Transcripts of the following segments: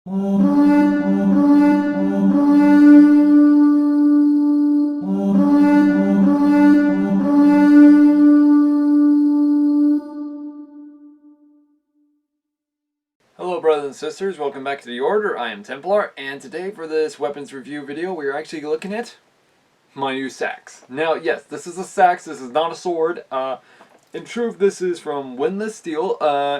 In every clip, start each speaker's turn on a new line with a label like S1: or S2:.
S1: Hello brothers and sisters, welcome back to the Order. I am Templar, and today for this weapons review video we are actually looking at my new sax. Now yes, this is a sax, this is not a sword. In truth, this is from Windlass Steel,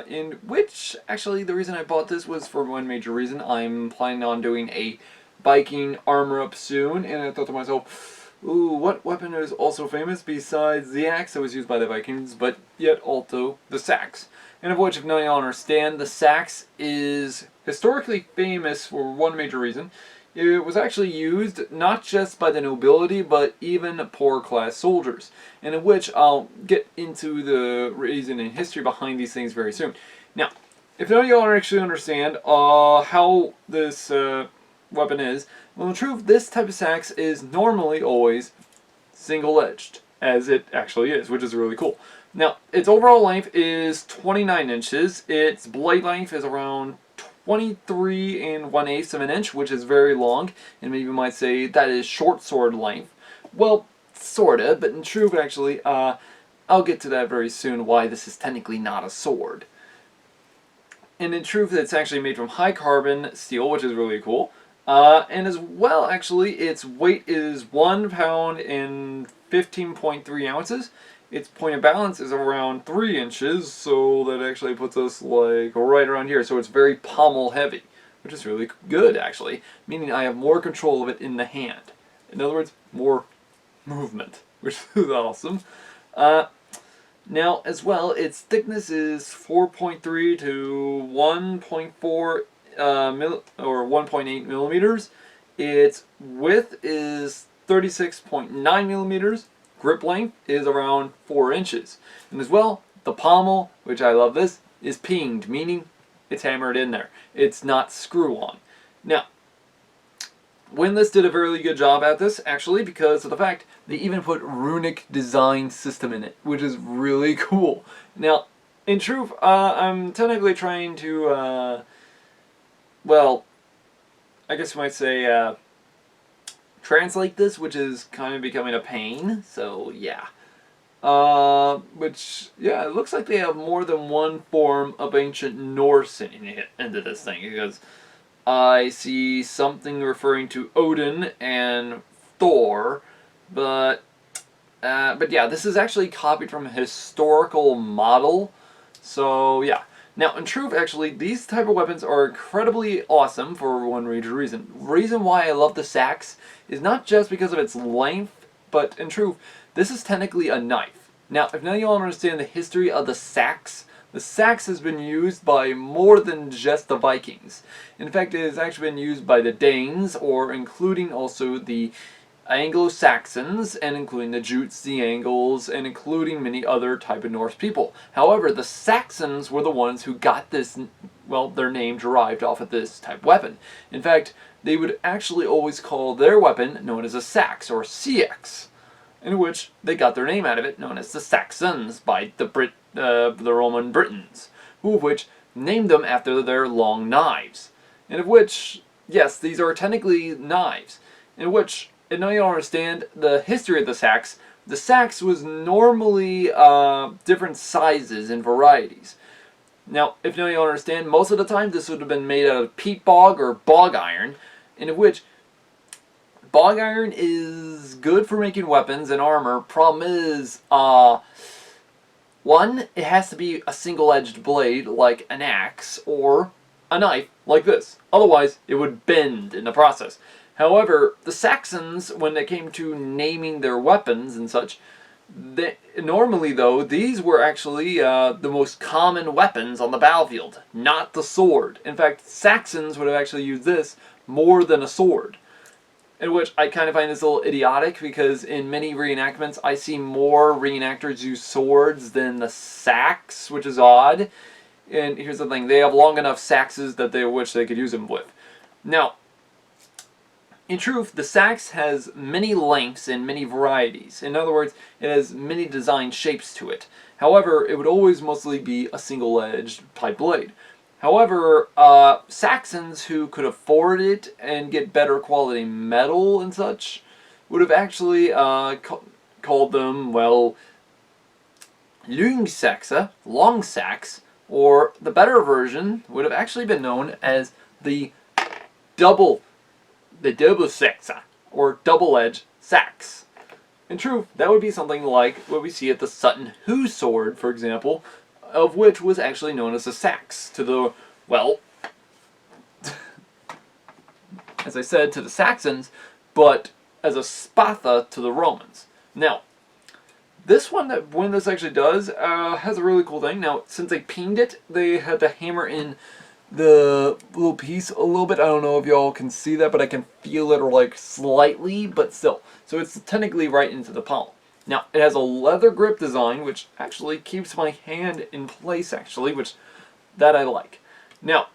S1: in which, actually, the reason I bought this was for one major reason. I'm planning on doing a Viking armor up soon, and I thought to myself, ooh, what weapon is also famous besides the axe that was used by the Vikings, but yet also the sax? And of which, if none of y'all understand, the sax is historically famous for one major reason. It was actually used not just by the nobility, but even poor class soldiers. And in which I'll get into the reason and history behind these things very soon. Now, if none of y'all actually understand how this weapon is, well, in truth, this type of sax is normally always single-edged, as it actually is, which is really cool. Now, its overall length is 29 inches. Its blade length is around 23 1/8 of an inch, which is very long, and maybe you might say that is short sword length. Well, sorta, but in truth, actually, I'll get to that very soon, why this is technically not a sword. And in truth, it's actually made from high carbon steel, which is really cool. And as well, actually, its weight is 1 pound and 15.3 ounces. Its point of balance is around 3 inches, so that actually puts us like right around here. So it's very pommel heavy, which is really good actually, meaning I have more control of it in the hand. In other words, more movement, which is awesome. Now, as well, its thickness is 4.3 to 1.4 or 1.8 millimeters. Its width is 36.9 millimeters. Grip length is around 4 inches. And as well, the pommel, which I love this, is pinged, meaning it's hammered in there. It's not screw-on. Now, Windlass did a very good job at this, actually, because of the fact they even put Runic design system in it, which is really cool. Now, in truth, I'm technically trying to, well, I guess you might say, translate this, which is kind of becoming a pain, so yeah. It looks like they have more than one form of ancient Norse into this thing, because I see something referring to Odin and Thor, but yeah, this is actually copied from a historical model, so yeah. Now, in truth, actually, these type of weapons are incredibly awesome for one major reason. The reason why I love the sax is not just because of its length, but in truth, this is technically a knife. Now, if none of y'all understand the history of the sax has been used by more than just the Vikings. In fact, it has actually been used by the Danes, or including also the Anglo-Saxons, and including the Jutes, the Angles, and including many other type of Norse people. However, the Saxons were the ones who got this, well, their name derived off of this type of weapon. In fact, they would actually always call their weapon known as a sax, or CX, in which they got their name out of it, known as the Saxons, by the Roman Britons, who of which named them after their long knives. And of which, yes, these are technically knives, in which, and now you understand the history of the sax was normally different sizes and varieties. Now, if you don't understand, most of the time this would have been made out of peat bog or bog iron, in which bog iron is good for making weapons and armor. Problem is, one, it has to be a single-edged blade like an axe or a knife like this. Otherwise, it would bend in the process. However, the Saxons, when it came to naming their weapons and such, normally though, these were actually the most common weapons on the battlefield, not the sword. In fact, Saxons would have actually used this more than a sword. In which I kind of find this a little idiotic, because in many reenactments I see more reenactors use swords than the sax, which is odd. And here's the thing, they have long enough saxes that they wish they could use them with. Now, in truth, the sax has many lengths and many varieties. In other words, it has many design shapes to it. However, it would always mostly be a single-edged type blade. However, Saxons who could afford it and get better quality metal and such would have actually called them, well, Long Seax, or the better version would have actually been known as the double sexa, or double-edged sax. In truth, that would be something like what we see at the Sutton Hoo sword, for example, of which was actually known as a sax to the, well, as I said, to the Saxons, but as a spatha to the Romans. Now, this one, that Windlass actually does, has a really cool thing. Now, since they peened it, they had to hammer in the little piece a little bit. I don't know if y'all can see that, but I can feel it, or like slightly, but still. So it's technically right into the pommel. Now, it has a leather grip design, which actually keeps my hand in place, actually, which that I like. Now,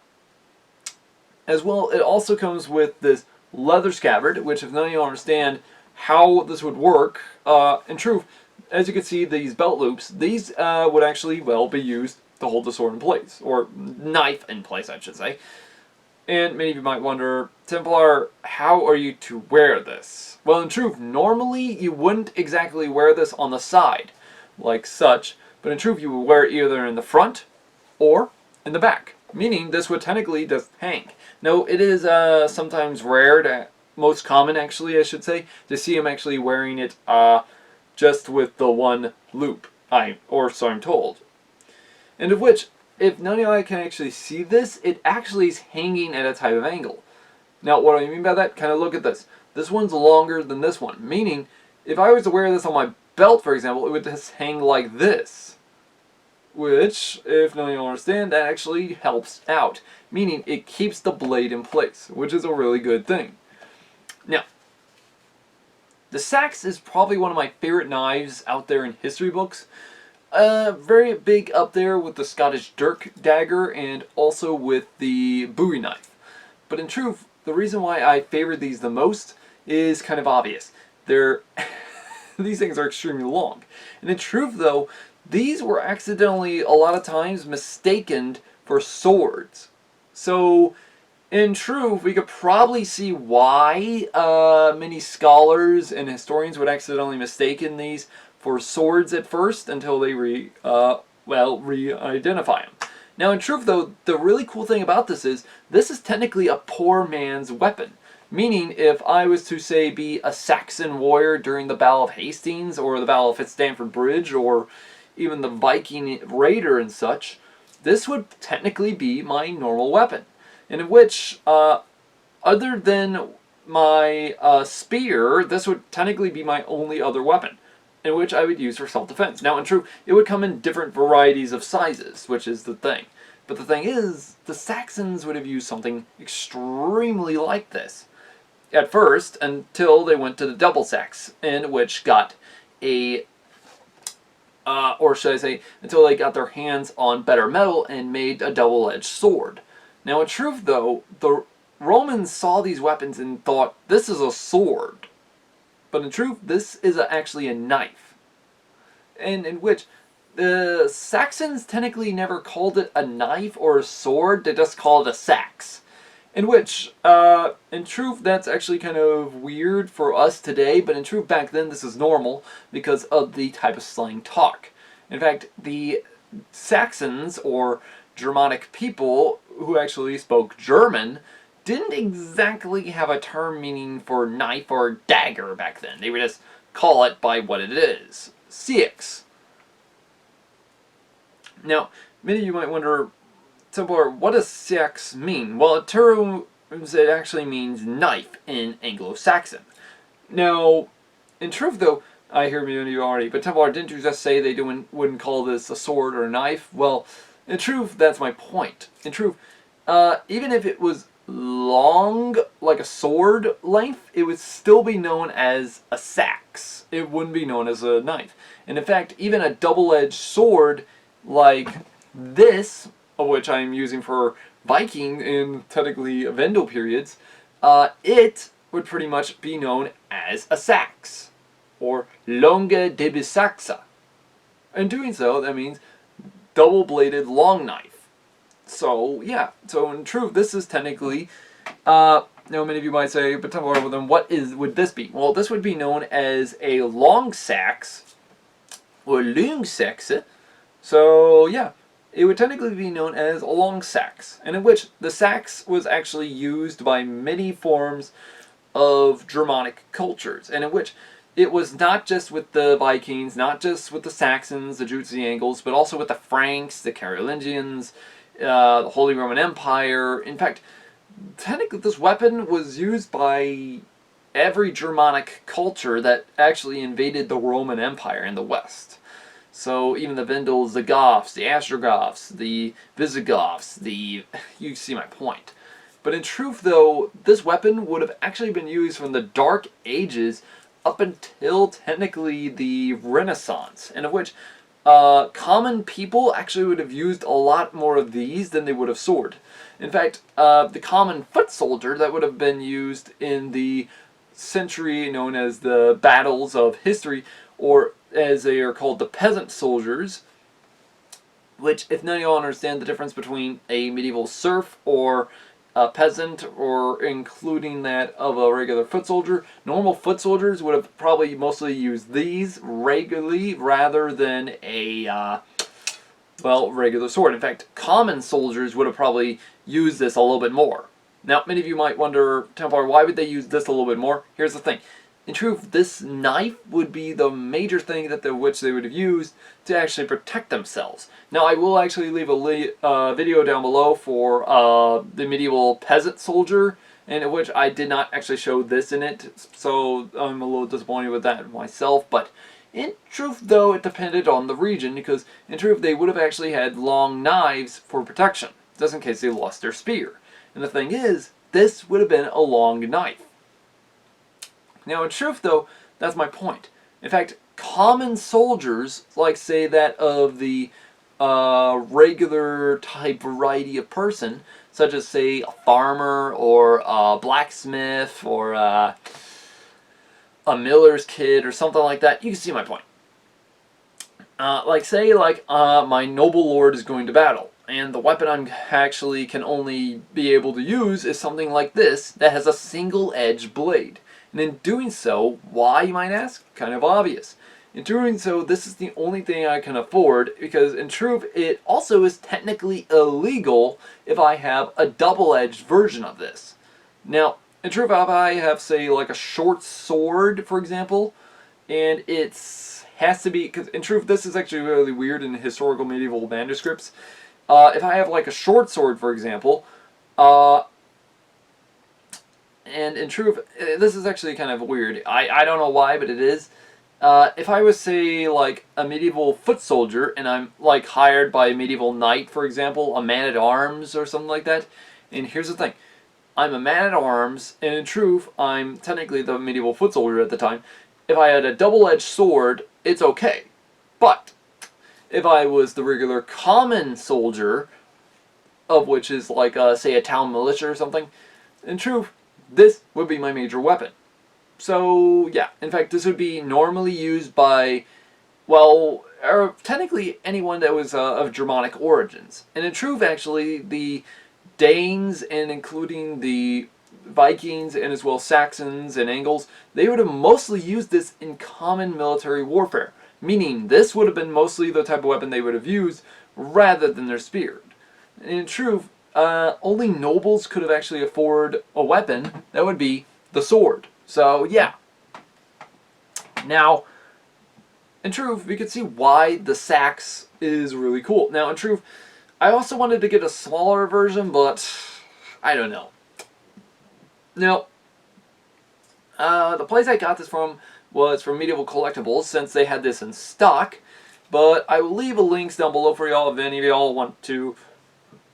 S1: as well, it also comes with this leather scabbard, which if none of you understand how this would work, in truth, as you can see, these belt loops, these would actually, well, be used to hold the sword in place, or knife in place, I should say. And many of you might wonder, Templar, how are you to wear this? Well, in truth, normally you wouldn't exactly wear this on the side, like such, but in truth you would wear it either in the front or in the back, meaning this would technically just hang. Now, it is sometimes rare, most common actually, I should say, to see him actually wearing it just with the one loop, so I'm told. And of which, if none of you can actually see this, it actually is hanging at a type of angle. Now, what do I mean by that? Kind of look at this. This one's longer than this one, meaning if I was to wear this on my belt, for example, it would just hang like this. Which, if none of you understand, that actually helps out, meaning it keeps the blade in place, which is a really good thing. Now, the sax is probably one of my favorite knives out there in history books. Very big up there with the Scottish dirk dagger and also with the Bowie knife. But in truth, the reason why I favor these the most is kind of obvious. These things are extremely long. And in truth though, these were accidentally a lot of times mistaken for swords. So in truth, we could probably see why many scholars and historians would accidentally mistaken these for swords at first until they re-identify them. Now, in truth, though, the really cool thing about this is technically a poor man's weapon. Meaning, if I was to, say, be a Saxon warrior during the Battle of Hastings, or the Battle of Stamford Bridge, or even the Viking raider and such, this would technically be my normal weapon. And in which, other than my spear, this would technically be my only other weapon, in which I would use for self-defense. Now, in truth, it would come in different varieties of sizes, which is the thing. But the thing is, the Saxons would have used something extremely like this at first, until they went to the double seax, in which got a, or should I say, until they got their hands on better metal and made a double-edged sword. Now, in truth, though, the Romans saw these weapons and thought, this is a sword. But in truth, this is actually a knife. And in which the Saxons technically never called it a knife or a sword, they just called it a sax. In which, in truth, that's actually kind of weird for us today, but in truth, back then this is normal because of the type of slang talk. In fact, the Saxons, or Germanic people who actually spoke German, didn't exactly have a term meaning for knife or dagger back then. They would just call it by what it is. Seax. Now, many of you might wonder, Templar, what does seax mean? Well, it actually means knife in Anglo-Saxon. Now, in truth though, I hear many of you already, but Templar, didn't you just say they wouldn't call this a sword or a knife? Well, in truth, that's my point. In truth, even if it was long, like a sword length, it would still be known as a sax. It wouldn't be known as a knife. And in fact, even a double-edged sword like this, which I'm using for Viking in technically Vendel periods, it would pretty much be known as a sax, or longe de saxa. In doing so, that means double-bladed long knife. So yeah, so in truth, this is technically, now many of you might say, but well, then what would this be? Well, this would be known as a long sax, or long sax. So yeah, it would technically be known as a long sax, and in which the sax was actually used by many forms of Germanic cultures, and in which it was not just with the Vikings, not just with the Saxons, the Jutes, the Angles, but also with the Franks, the Carolingians, the Holy Roman Empire. In fact, technically this weapon was used by every Germanic culture that actually invaded the Roman Empire in the West. So even the Vendels, the Goths, the Ostrogoths, the Visigoths, you see my point. But in truth though, this weapon would have actually been used from the Dark Ages up until technically the Renaissance, and of which common people actually would have used a lot more of these than they would have sword. In fact, the common foot soldier that would have been used in the century known as the battles of history, or as they are called, the peasant soldiers, which, if none of y'all understand the difference between a medieval serf or a peasant, or including that of a regular foot soldier, normal foot soldiers would have probably mostly used these regularly rather than a regular sword. In fact, common soldiers would have probably used this a little bit more. Now, many of you might wonder, Templar, why would they use this a little bit more? Here's the thing. In truth, this knife would be the major thing that which they would have used to actually protect themselves. Now, I will actually leave a video down below for the medieval peasant soldier, and in which I did not actually show this in it, so I'm a little disappointed with that myself. But in truth, though, it depended on the region, because in truth, they would have actually had long knives for protection, just in case they lost their spear. And the thing is, this would have been a long knife. Now, in truth, though, that's my point. In fact, common soldiers, like say that of the regular type variety of person, such as say a farmer or a blacksmith or a miller's kid or something like that, you can see my point. My noble lord is going to battle, and the weapon I'm actually can only be able to use is something like this that has a single-edged blade. And in doing so, why, you might ask? Kind of obvious. In doing so, this is the only thing I can afford, because in truth, it also is technically illegal if I have a double-edged version of this. Now, in truth, if I have, say, like a short sword, for example, and has to be, because in truth, this is actually really weird in historical medieval manuscripts. If I have like a short sword, for example, and in truth, this is actually kind of weird. I don't know why, but it is. If I was, say, like a medieval foot soldier, and I'm like hired by a medieval knight, for example, a man-at-arms or something like that, and here's the thing. I'm a man-at-arms, and in truth, I'm technically the medieval foot soldier at the time. If I had a double-edged sword, it's okay. But if I was the regular common soldier, of which is like, say, a town militia or something, in truth, this would be my major weapon. So, yeah. In fact, this would be normally used by, well, technically anyone that was of Germanic origins. And in truth, actually, the Danes, and including the Vikings, and as well Saxons and Angles, they would have mostly used this in common military warfare. Meaning, this would have been mostly the type of weapon they would have used, rather than their spear. And in truth, only nobles could have actually afford a weapon that would be the sword. So, yeah. Now, in truth, we can see why the sax is really cool. Now, in truth, I also wanted to get a smaller version, but I don't know. Now, the place I got this from was from Medieval Collectibles, since they had this in stock. But I will leave a links down below for y'all if any of y'all want to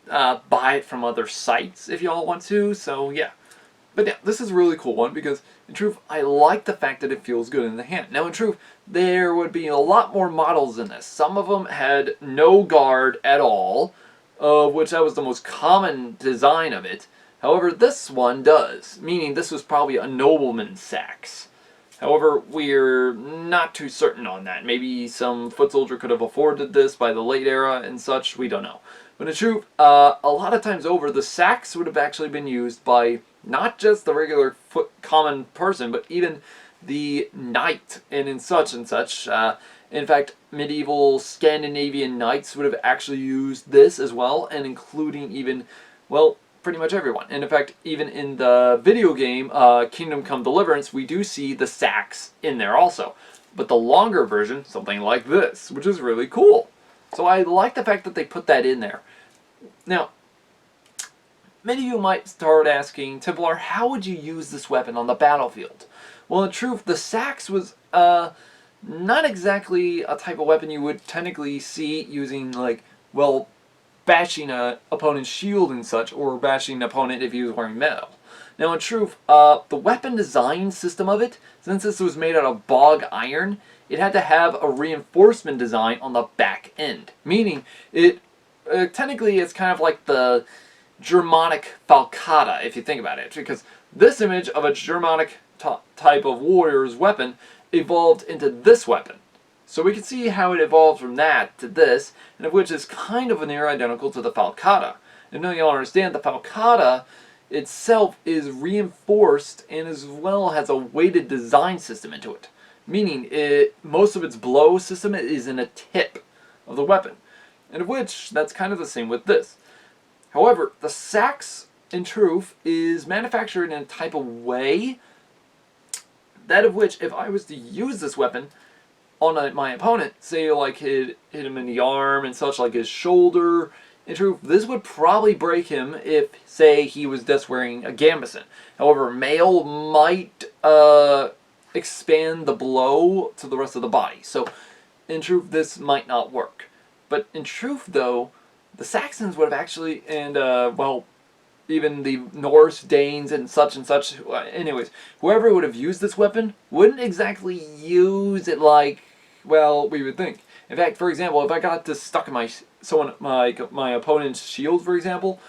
S1: buy it from other sites if y'all want to, so yeah. But yeah, this is a really cool one because, in truth, I like the fact that it feels good in the hand. Now, in truth, there would be a lot more models in this. Some of them had no guard at all, which that was the most common design of it. However, this one does, meaning this was probably a nobleman's sax. However, we're not too certain on that. Maybe some foot soldier could have afforded this by the late era and such, we don't know. But in truth, a lot of times over, the sax would have actually been used by not just the regular common person, but even the knight and such and such. In fact, medieval Scandinavian knights would have actually used this as well, and including even, well, pretty much everyone. And in fact, even in the video game Kingdom Come Deliverance, we do see the sax in there also. But the longer version, something like this, which is really cool. So I like the fact that they put that in there. Now, many of you might start asking, Templar, how would you use this weapon on the battlefield? Well, in truth, the sax was not exactly a type of weapon you would technically see using, like, well, bashing an opponent's shield and such, or bashing an opponent if he was wearing metal. Now, in truth, the weapon design system of it, since this was made out of bog iron, it had to have a reinforcement design on the back end. Meaning, it technically it's kind of like the Germanic falcata, if you think about it. Because this image of a Germanic type of warrior's weapon evolved into this weapon. So we can see how it evolved from that to this, and of which is kind of near identical to the falcata. And now you'll understand the falcata itself is reinforced and as well has a weighted design system into it. Meaning most of its blow system is in a tip of the weapon. And of which, that's kind of the same with this. However, the sax, in truth, is manufactured in a type of way that of which, if I was to use this weapon on my opponent, say like hit him in the arm and such, like his shoulder, in truth, this would probably break him if, say, he was just wearing a gambeson. However, mail might expand the blow to the rest of the body. So, in truth, this might not work. But in truth, though, the Saxons would have actually, and, well, even the Norse, Danes, and such, anyways, whoever would have used this weapon wouldn't exactly use it like, well, we would think. In fact, for example, if I got this stuck in my opponent's shield, for example,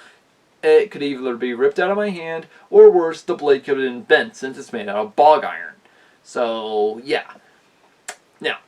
S1: it could either be ripped out of my hand, or worse, the blade could have been bent since it's made out of bog iron. So, yeah. Now,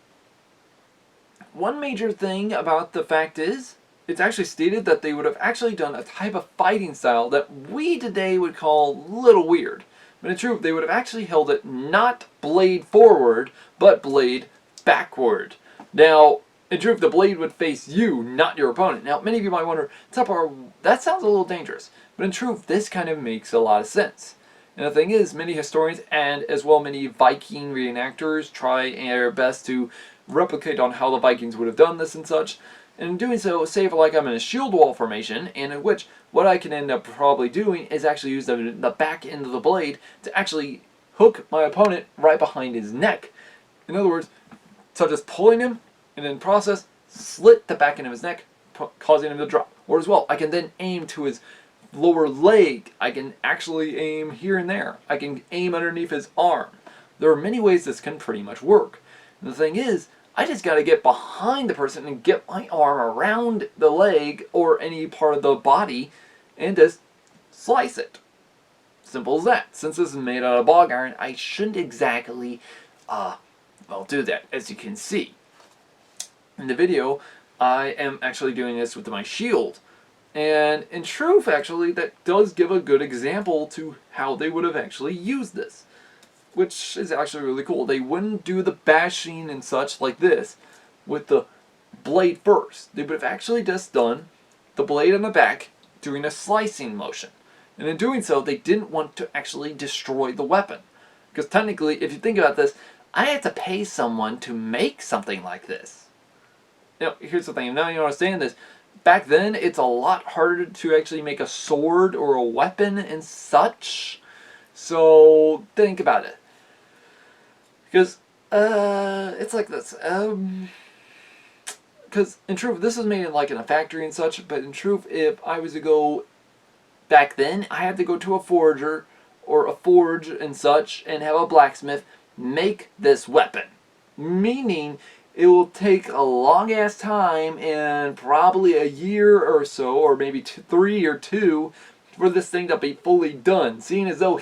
S1: one major thing about the fact is, it's actually stated that they would have actually done a type of fighting style that we today would call a little weird. But in truth, they would have actually held it not blade forward, but blade backward. Now, in truth, the blade would face you, not your opponent. Now, many of you might wonder, that sounds a little dangerous. But in truth, this kind of makes a lot of sense. And the thing is, many historians and as well many Viking reenactors try their best to replicate on how the Vikings would have done this and such. And in doing so, say if like I'm in a shield wall formation, and in which what I can end up probably doing is actually use the back end of the blade to actually hook my opponent right behind his neck. In other words, such as pulling him, and in process, slit the back end of his neck, causing him to drop. Or as well, I can then aim to his lower leg. I can actually aim here and there. I can aim underneath his arm. There are many ways this can pretty much work. And the thing is, I just got to get behind the person and get my arm around the leg or any part of the body and just slice it. Simple as that. Since this is made out of bog iron, I shouldn't exactly, well, do that, as you can see. In the video, I am actually doing this with my shield. And in truth, actually, that does give a good example to how they would have actually used this. Which is actually really cool. They wouldn't do the bashing and such like this with the blade first. They would have actually just done the blade on the back doing a slicing motion. And in doing so, they didn't want to actually destroy the weapon. Because technically, if you think about this, I had to pay someone to make something like this. Now, here's the thing. Now you understand this. Back then, it's a lot harder to actually make a sword or a weapon and such. So, think about it. Because, it's like this. Because, in truth, this is made in a factory and such, but in truth, if I was to go back then, I had to go to a forger, or a forge and such, and have a blacksmith make this weapon. Meaning, it will take a long-ass time, and probably a year or so, or maybe 3 or 2, for this thing to be fully done. Seeing as though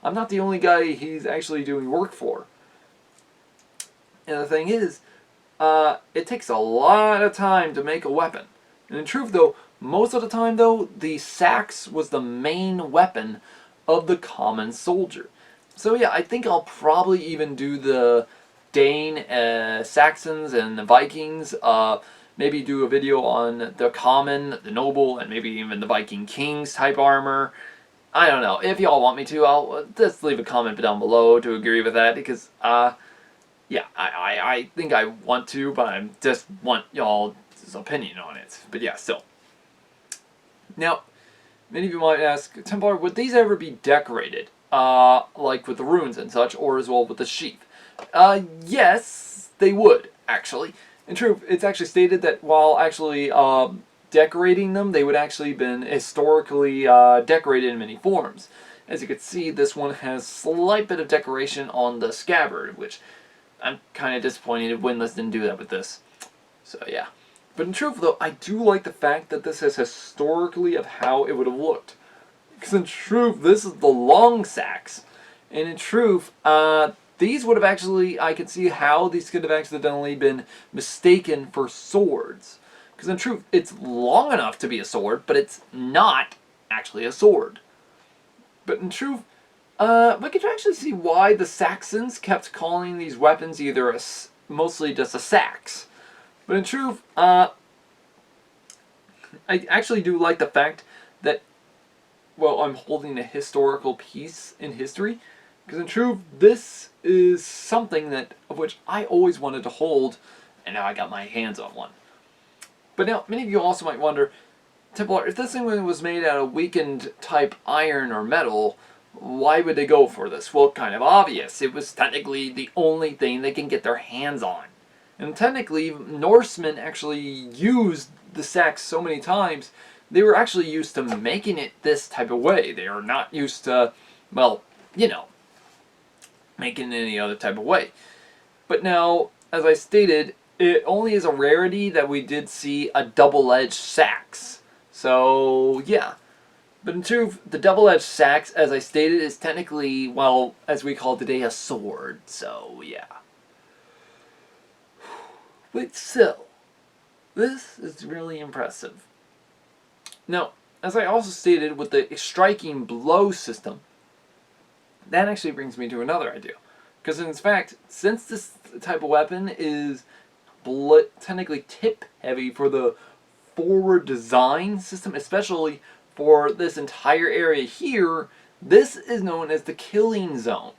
S1: I'm not the only guy he's actually doing work for. And the thing is, it takes a lot of time to make a weapon. And in truth, though, most of the time, though, the sax was the main weapon of the common soldier. So yeah, I think I'll probably even do the Dane, Saxons, and the Vikings. Maybe do a video on the common, the noble, and maybe even the Viking kings type armor. I don't know. If y'all want me to, I'll just leave a comment down below to agree with that, because yeah, I think I want to, but I just want y'all's opinion on it. But yeah, still. Now, many of you might ask, Templar, would these ever be decorated? Like with the runes and such, or as well with the sheath? Yes, they would, actually. In truth, it's actually stated that while actually decorating them, they would actually been historically decorated in many forms. As you can see, this one has slight bit of decoration on the scabbard, which I'm kind of disappointed if Windlass didn't do that with this. So yeah. But in truth, though, I do like the fact that this is historically of how it would have looked. Because in truth, this is the Long Seax. And in truth, these would have actually, I could see how these could have accidentally been mistaken for swords. Because in truth, it's long enough to be a sword, but it's not actually a sword. But in truth, we could actually see why the Saxons kept calling these weapons either mostly just a sax. But in truth, I actually do like the fact that, well, I'm holding a historical piece in history. Because in truth, this is something that of which I always wanted to hold, and now I got my hands on one. But now, many of you also might wonder, Templar, if this thing was made out of weakened type iron or metal, why would they go for this? Well, kind of obvious. It was technically the only thing they can get their hands on. And technically, Norsemen actually used the sax so many times, they were actually used to making it this type of way. They are not used to, well, you know, making it any other type of way. But now, as I stated, it only is a rarity that we did see a double-edged sax. So, yeah. But in truth, the double-edged sax, as I stated, is technically, well, as we call today, a sword. So, yeah. But still, this is really impressive. Now, as I also stated, with the striking blow system, that actually brings me to another idea. Because in fact, since this type of weapon is technically tip heavy for the forward design system, especially for this entire area here, this is known as the killing zone.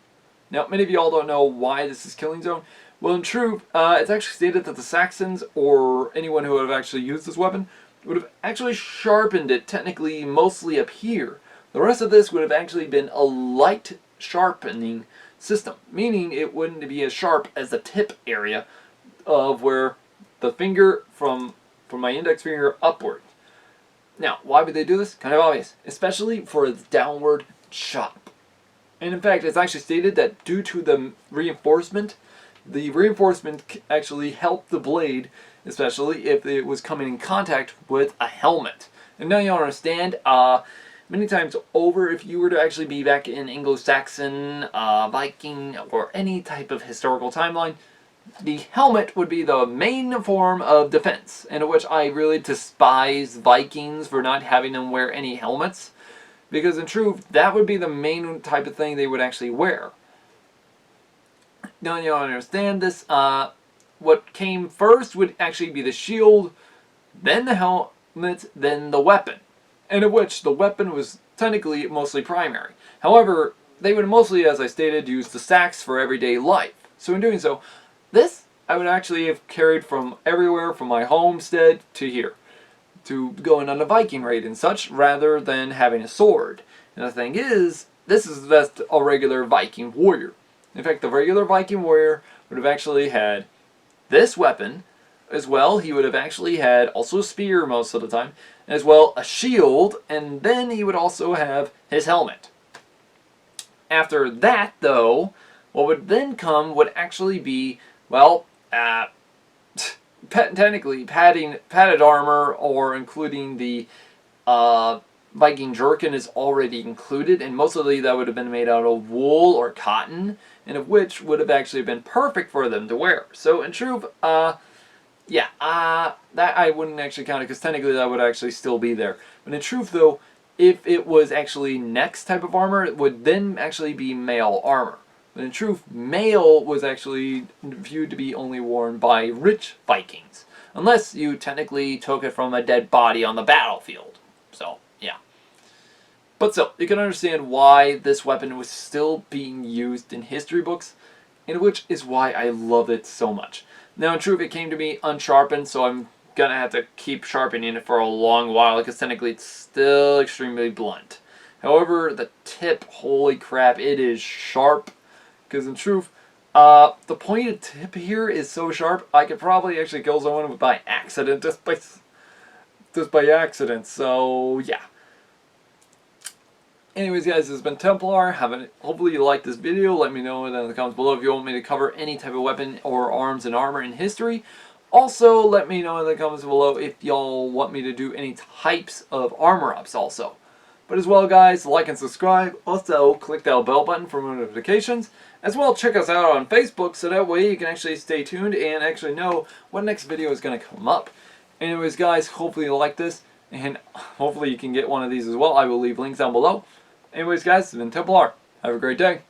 S1: Now, many of you all don't know why this is killing zone. Well, in truth, it's actually stated that the Saxons, or anyone who would have actually used this weapon, would have actually sharpened it technically mostly up here. The rest of this would have actually been a light sharpening system, meaning it wouldn't be as sharp as the tip area of where the finger from my index finger upward. Now, why would they do this? Kind of obvious, especially for its downward chop. And in fact, it's actually stated that due to the reinforcement actually helped the blade, especially if it was coming in contact with a helmet. And now you understand, many times over, if you were to actually be back in Anglo-Saxon, Viking, or any type of historical timeline, the helmet would be the main form of defense, in which I really despise Vikings for not having them wear any helmets, because in truth, that would be the main type of thing they would actually wear. Now you understand this, what came first would actually be the shield, then the helmet, then the weapon. And of which the weapon was technically mostly primary. However, they would mostly, as I stated, use the sax for everyday life. So in doing so, this I would actually have carried from everywhere from my homestead to here, to going on a Viking raid and such, rather than having a sword. And the thing is, this is just a regular Viking warrior. In fact, the regular Viking warrior would have actually had this weapon, as well. He would have actually had also a spear most of the time, as well a shield, and then he would also have his helmet. After that, though, what would then come would actually be, well, technically padded armor, or including the Viking jerkin is already included, and mostly that would have been made out of wool or cotton, and of which would have actually been perfect for them to wear. So in truth, yeah, that I wouldn't actually count it, because technically that would actually still be there. But in truth, though, if it was actually next type of armor, it would then actually be male armor. But in truth, male was actually viewed to be only worn by rich Vikings, unless you technically took it from a dead body on the battlefield. So, yeah. But still, you can understand why this weapon was still being used in history books, and which is why I love it so much. Now, in truth, it came to me unsharpened, so I'm gonna have to keep sharpening it for a long while, because technically it's still extremely blunt. However, the tip, holy crap, it is sharp. Because in truth, the pointed tip here is so sharp, I could probably actually kill someone by accident, just by accident. So yeah. Anyways, guys, this has been Templar. Hopefully you liked this video. Let me know in the comments below if you want me to cover any type of weapon or arms and armor in history. Also, let me know in the comments below if y'all want me to do any types of armor ups also. But as well, guys, like and subscribe. Also, click that bell button for more notifications. As well, check us out on Facebook, so that way you can actually stay tuned and actually know what next video is going to come up. Anyways, guys, hopefully you like this, and hopefully you can get one of these as well. I will leave links down below. Anyways, guys, this has been Templar. Have a great day.